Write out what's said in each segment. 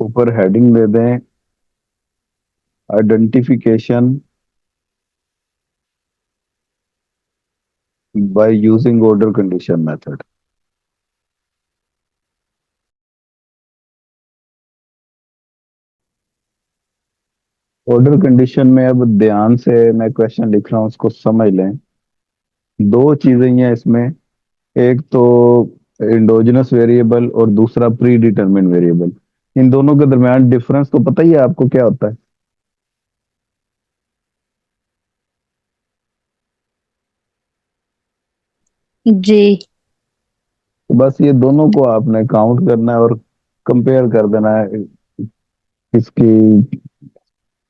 ऊपर हेडिंग दे दें identification by using order condition method. Order condition में अब ध्यान से मैं क्वेश्चन लिख रहा हूँ, उसको समझ लें। दो चीजें ही हैं इसमें, एक तो इंडोजिनस वेरिएबल और दूसरा प्री डिटरमिन वेरिएबल। इन दोनों के दरमियान डिफरेंस तो पता ही है आपको क्या होता है। जी। तो बस ये दोनों को आपने काउंट करना है और कंपेयर कर देना है किसकी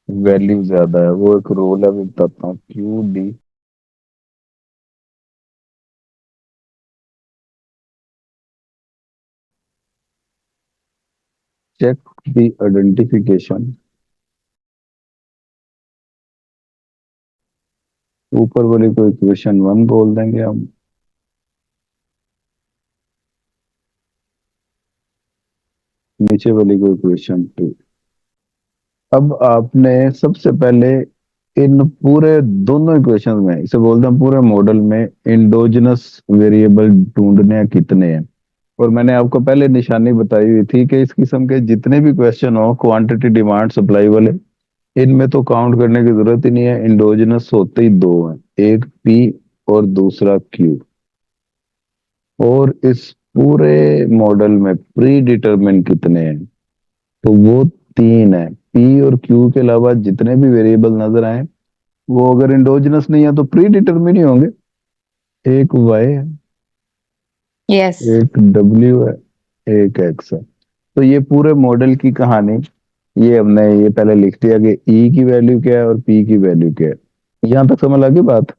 वैल्यू ज्यादा है। वो एक रूल है, मैं बताता हूँ। Q D check the identification. ऊपर वाले को इक्वेशन वन बोल देंगे हम, नीचे वाले को इक्वेशन टू। अब आपने सबसे पहले इन पूरे दोनों इक्वेशन में, इसे बोलते हैं पूरे मॉडल में, इंडोजिनस वेरिएबल ढूंढने हैं कितने हैं। और मैंने आपको पहले निशानी बताई हुई थी कि इस किस्म के जितने भी क्वेश्चन हो क्वांटिटी डिमांड सप्लाई वाले, इनमें तो काउंट करने की जरूरत ही नहीं है। इंडोजिनस होते ही दो हैं, एक पी और दूसरा क्यू। और इस पूरे मॉडल में प्री डिटरमिन कितने हैं, तो वो तीन है। पी और क्यू के अलावा जितने भी वेरिएबल नजर आए, वो अगर इंडोजिनस नहीं है तो प्री डिटरमिन ही होंगे। एक वाई है, यस। एक डब्ल्यू है, एक एक्स है। तो ये पूरे मॉडल की कहानी, ये हमने ये पहले लिख दिया कि ई की वैल्यू क्या है और पी की वैल्यू क्या है। यहां तक समझ लगी बात।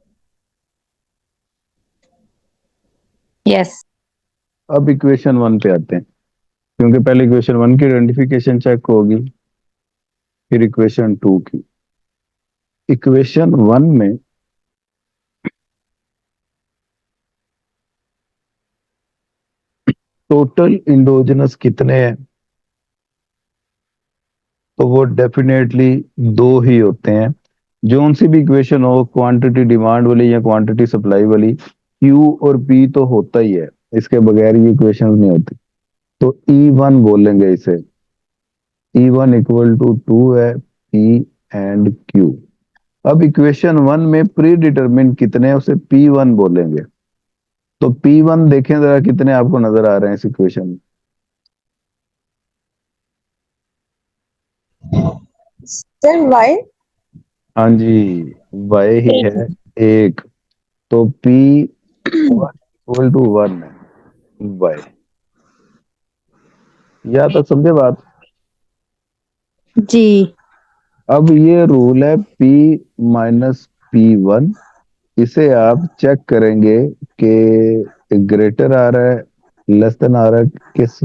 यस। अब इक्वेशन वन पे आते हैं, क्योंकि पहले इक्वेशन वन की आइडेंटिफिकेशन चेक होगी, फिर इक्वेशन टू की। इक्वेशन वन में टोटल इंडोजिनस कितने हैं, तो वो डेफिनेटली दो ही होते हैं। जो उनसी भी इक्वेशन हो, क्वांटिटी डिमांड वाली या क्वांटिटी सप्लाई वाली, क्यू और पी तो होता ही है, इसके बगैर ये इक्वेशन नहीं होती। तो ई वन बोलेंगे इसे। E one equal to two है पी एंड क्यू। अब इक्वेशन वन में प्री डिटरमिन कितने हैं उसे पी वन बोलेंगे। तो पी वन देखें जरा कितने आपको नजर आ रहे हैं इस इक्वेशन में। Sir Y. हाँ जी, वाई ही एक। है एक। तो पी इक्वल टू वन है वाई। या तक समझे बात। जी। अब ये रूल है पी माइनस पी वन। इसे आप चेक करेंगे कि ग्रेटर आ रहा है, लेस देन आ रहा है, किस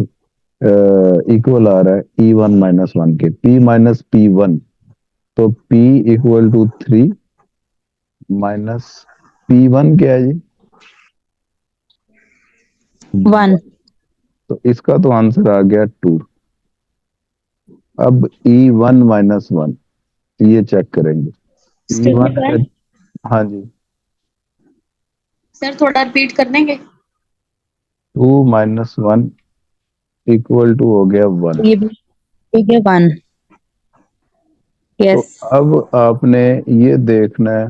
इक्वल आ रहा है ई वन माइनस वन के। पी माइनस पी वन, तो P equal to three minus P one क्या है जी, वन। वन। तो इसका तो आंसर आ गया टू। अब ई वन माइनस वन ये चेक करेंगे। ई एक्सक्यूज मी वन है, सर। हाँ जी, सर थोड़ा रिपीट कर देंगे। Two minus one equal to हो गया वन। ये भी ठीक है, वन। तो यस। अब आपने ये देखना है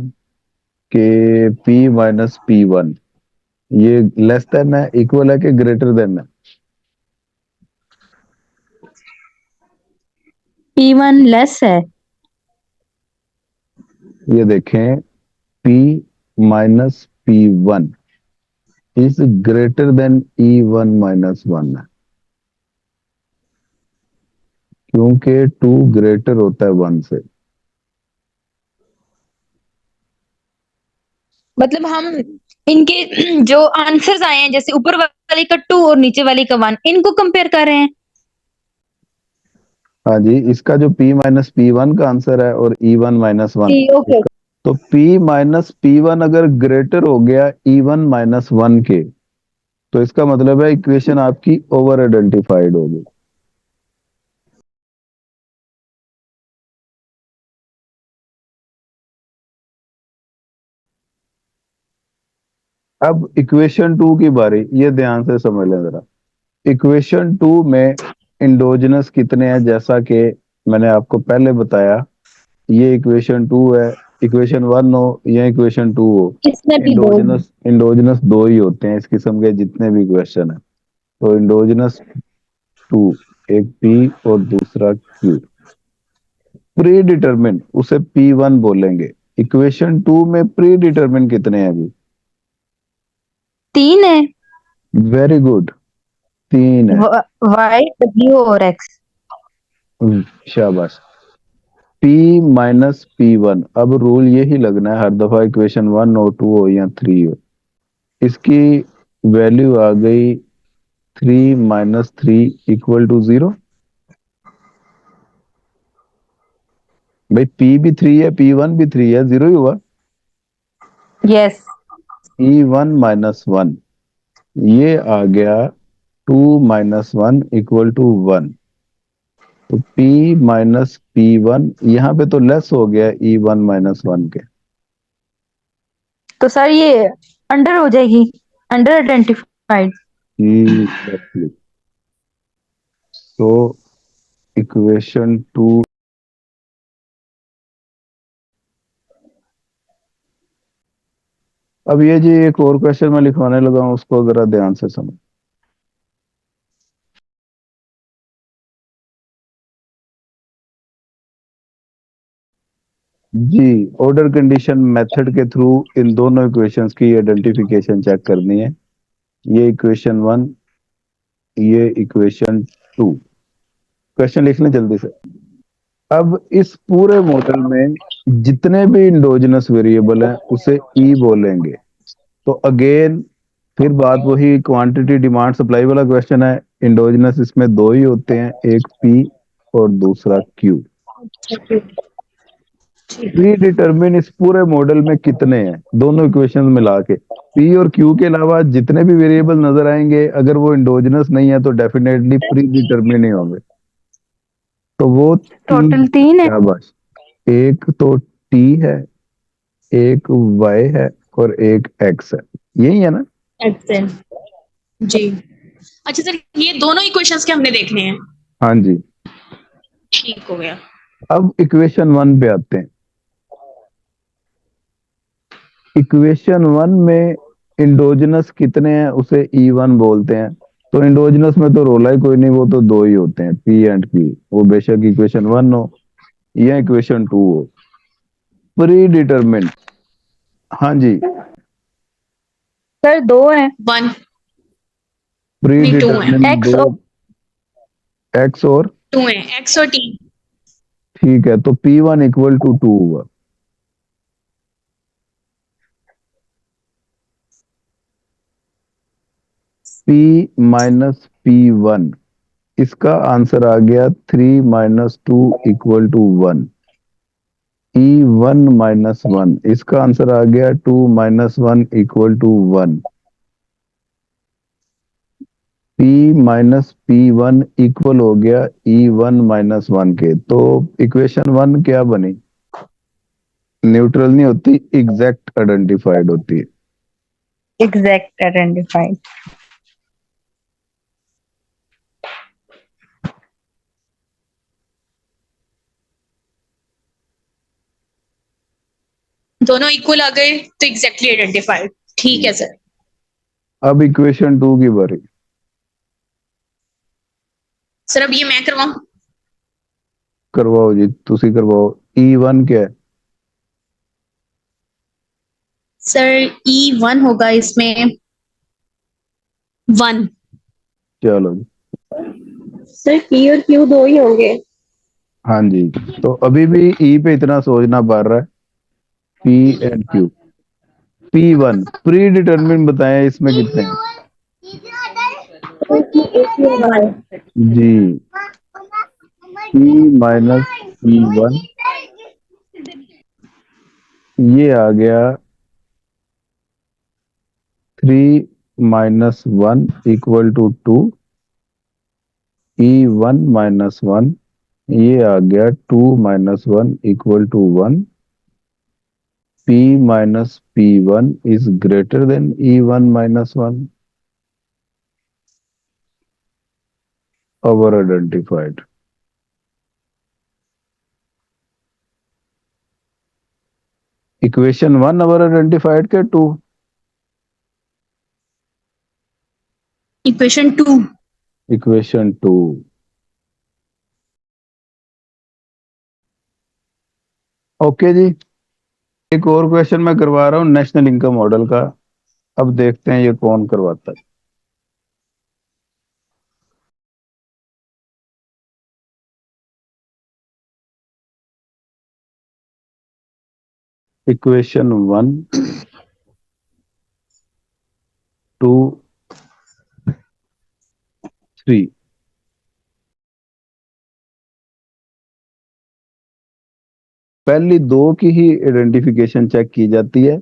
कि P माइनस पी वन ये लेस देन है, इक्वल है कि ग्रेटर देन है। पी वन लेस है। ये देखें, P minus P one is greater than E one minus one है, क्योंकि टू ग्रेटर होता है वन से। मतलब हम इनके जो आंसर्स आए हैं, जैसे ऊपर वाली का टू और नीचे वाली का वन, इनको कंपेयर कर रहे हैं। हाँ जी, इसका जो P माइनस पी वन का आंसर है और ई वन माइनस वन, जी, ओके। तो P माइनस पी वन अगर ग्रेटर हो गया ई वन माइनस वन के, तो इसका मतलब है इक्वेशन आपकी ओवर आइडेंटिफाइड होगी। अब इक्वेशन टू की बारी, ये ध्यान से समझ लें जरा। इक्वेशन टू में इंडोजिनस कितने हैं, जैसा कि मैंने आपको पहले बताया, ये इक्वेशन टू है। इक्वेशन वन हो या इक्वेशन टू हो, इसमें भी दो हैं। इंडोजिनस इंडोजिनस दो ही होते हैं इस किस्म के जितने भी क्वेश्चन है। तो इंडोजिनस टू, एक पी और दूसरा क्यू। प्री डिटरमिन उसे पी वन बोलेंगे। इक्वेशन टू में प्री डिटरमिन कितने हैं अभी? 3 है। वेरी गुड, तीन है। वाई डब्ल्यू और एक्स। शाबाश। P माइनस पी वन, अब रूल यही लगना है हर दफा, इक्वेशन वन हो, टू हो या थ्री हो। इसकी वैल्यू आ गई 3 - 3 इक्वल टू 0। भाई P भी 3 है, P1 भी 3 है, 0 ही हुआ। यस। P1 - 1, ये आ गया 2 - 1 इक्वल टू 1। तो P माइनस P1 यहाँ पे तो लेस हो गया E1 - 1 के। तो सर ये अंडर हो जाएगी, अंडर आइडेंटिफाइड। एग्जैक्टली। तो इक्वेशन टू। अब ये जी एक और क्वेश्चन मैं लिखवाने लगा हूं, उसको जरा ध्यान से समझ। जी, ऑर्डर कंडीशन मेथड के थ्रू इन दोनों इक्वेशंस की आइडेंटिफिकेशन चेक करनी है। ये इक्वेशन वन, ये इक्वेशन टू। क्वेश्चन लिख लें जल्दी से। अब इस पूरे मॉडल में जितने भी इंडोजिनस वेरिएबल हैं उसे ई बोलेंगे। तो अगेन फिर बात वही क्वांटिटी डिमांड सप्लाई वाला क्वेश्चन है। इंडोजिनस इसमें दो ही होते हैं, एक पी और दूसरा क्यू। प्री डिटरमिन इस पूरे मॉडल में कितने हैं, दोनों इक्वेशंस मिला के। पी और क्यू के अलावा जितने भी वेरिएबल नजर आएंगे, अगर वो इंडोजिनस नहीं है तो डेफिनेटली प्री डिटरमिन ही होंगे। तो वो टोटल तीन, 3 है। शाबाश। एक तो टी है, एक वाई है और एक एक्स है। यही है ना? एक्सेल। जी। अच्छा सर, ये दोनों इक्वेशंस के हमने देखने हैं। हाँ जी। ठीक हो गया। अब इक्वेशन वन पे आते हैं। इक्वेशन वन में इंडोजिनस कितने हैं उसे ई वन बोलते हैं। तो इंडोजिनस में तो रोला ही कोई नहीं, वो तो दो ही होते हैं, पी एंड क्यू। वो बेशक इक्वेशन वन हो या इक्वेशन टू हो। प्री डिटरमिन, हाँ जी, सर 2 है। 1 प्री नहीं 2 है। डिटरमिन एक्स दो, और एक्स और, 2 है, एक्स और टी। ठीक है, तो P one equal to two हुआ। पी माइनस पी वन, इसका आंसर आ गया 3 - 2 इक्वल टू 1। E1 - 1, इसका आंसर आ गया 2 - 1 equal to 1। P minus P1 equal हो गया E1 - 1 के। तो इक्वेशन वन क्या बनी? न्यूट्रल नहीं होती, एग्जैक्ट आइडेंटिफाइड होती है। Exact identified. दोनों इक्वल आ गए तो एग्जैक्टली आइडेंटिफाइड। ठीक है सर। अब इक्वेशन टू की बारी। सर अब ये मैं करवाऊं? करवाओ जी, तुसी करवाओ। E1 क्या है? सर E1 होगा इसमें 1। चलो जी। सर पी और क्यू दो ही होंगे। हाँ जी, तो अभी भी ई पे इतना सोचना पड़ रहा है। P and Q. P1 pre determine बताएं, इसमें कितने हैं? तो इसमें एक ही होगा। जी, P - P1, ये आ गया 3 - 1 इक्वल टू 2। E1 - 1, ये आ गया 2 - 1 equal to 1। P minus P1 is greater than E1 minus 1? Our identified. Equation 1 our identified के 2? इक्वेशन 2। Equation 2. ओके जी, एक और क्वेश्चन मैं करवा रहा हूँ नेशनल इनकम मॉडल का। अब देखते हैं ये कौन करवाता है। इक्वेशन 1, 2, 3। पहली दो की ही आइडेंटिफिकेशन चेक की जाती है,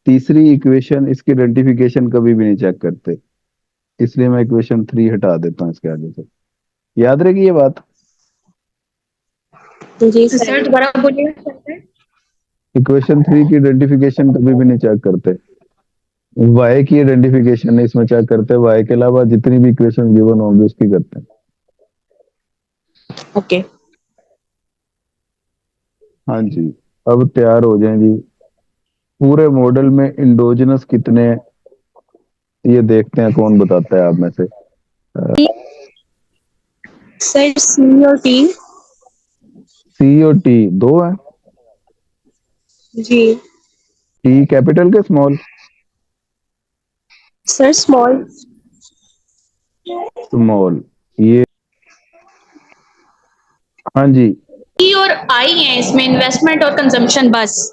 तीसरी इक्वेशन इसकी आइडेंटिफिकेशन कभी भी नहीं चेक करते, इसलिए मैं इक्वेशन 3 हटा देता हूँ इसके आगे से। याद रहेगी ये बात? जी सर, दोबारा बोलिए। इक्वेशन 3 की आइडेंटिफिकेशन कभी भी नहीं चेक करते, वाई की आइडेंटिफिकेशन इसमें चेक करते हैं, वाई के अलावा जितनी भी इक्वेशन गिवन होंगी उसकी करते हैं। ओके। हाँ जी, अब तैयार हो जाएं जी। पूरे मॉडल में इंडोजिनस कितने हैं ये देखते हैं, कौन बताता है आप में से। सर सी और टी। सी और टी दो है। जी टी कैपिटल के स्मॉल? Sir small. स्मॉल, ये हाँ जी। टी और आई है इसमें, इन्वेस्टमेंट और कंजम्पशन, बस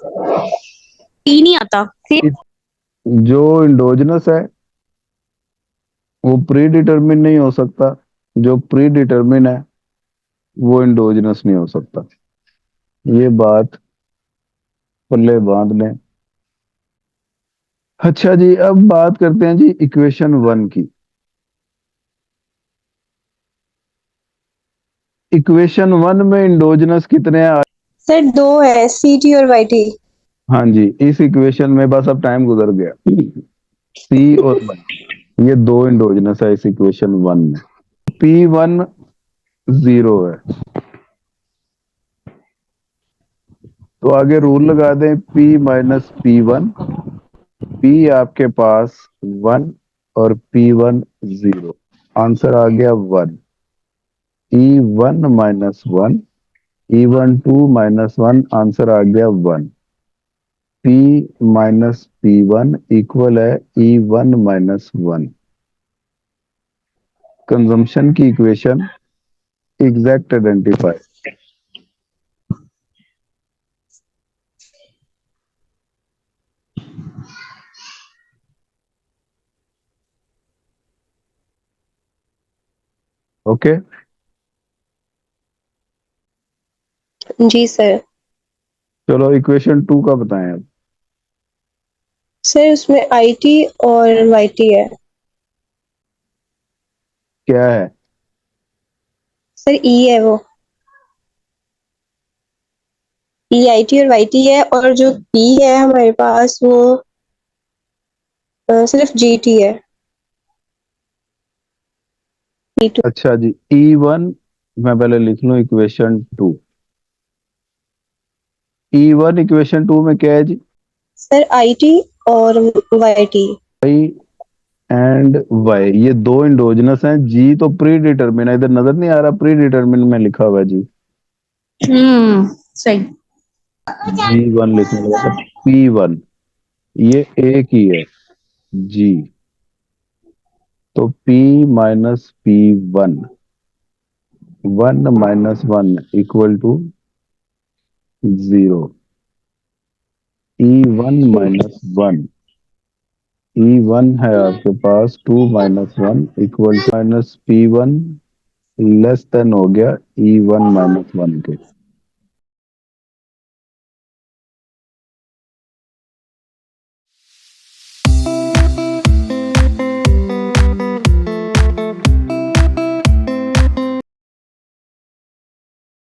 टी नहीं आता। जो इंडोजिनस है वो प्री डिटरमिन नहीं हो सकता, जो प्री डिटरमिन है वो इंडोजिनस नहीं हो सकता। ये बात पल्ले बांध लें। अच्छा जी, अब बात करते हैं जी इक्वेशन 1 की। इक्वेशन 1 में इंडोजिनस कितने हैं? सर दो है, सी टी और वाई टी। हाँ जी, इस इक्वेशन में बस अब टाइम गुजर गया। सी और वाई ये दो इंडोजिनस है इस इक्वेशन 1 में। P1 0 है, तो आगे रूल लगा दें P माइनस P1। P आपके पास 1 और P1 0, आंसर आ गया 1। E1 minus 1, E1 2 minus 1, answer आ गया 1। P माइनस P1 इक्वल है E1 माइनस 1। कंजम्पशन की इक्वेशन एग्जैक्ट आइडेंटिफाई। ओके जी सर। चलो इक्वेशन 2 का बताएं अब। सर उसमें आई टी और वाई टी है। क्या है? सर ई है वो, ई आई टी और वाई टी है, और जो पी है हमारे पास वो सिर्फ जी टी है। P2। अच्छा जी, E1 मैं पहले लिख लूं इक्वेशन 2। E1 इक्वेशन 2 में क्या है जी? सर आई टी और Y T. I and Y ये दो इंडोजिनस हैं। जी तो प्री डिटरमिन है, इधर नजर नहीं आ रहा, प्री डिटरमिन में लिखा हुआ है जी। सही। G1 लिखने लगा था, P1 ये एक ही है जी, तो P minus P1, 1 minus 1 equal to 0। E1 minus 1, E1 है आपके पास 2 minus 1 equal to minus P1 less than हो गया E1 माइनस 1 के।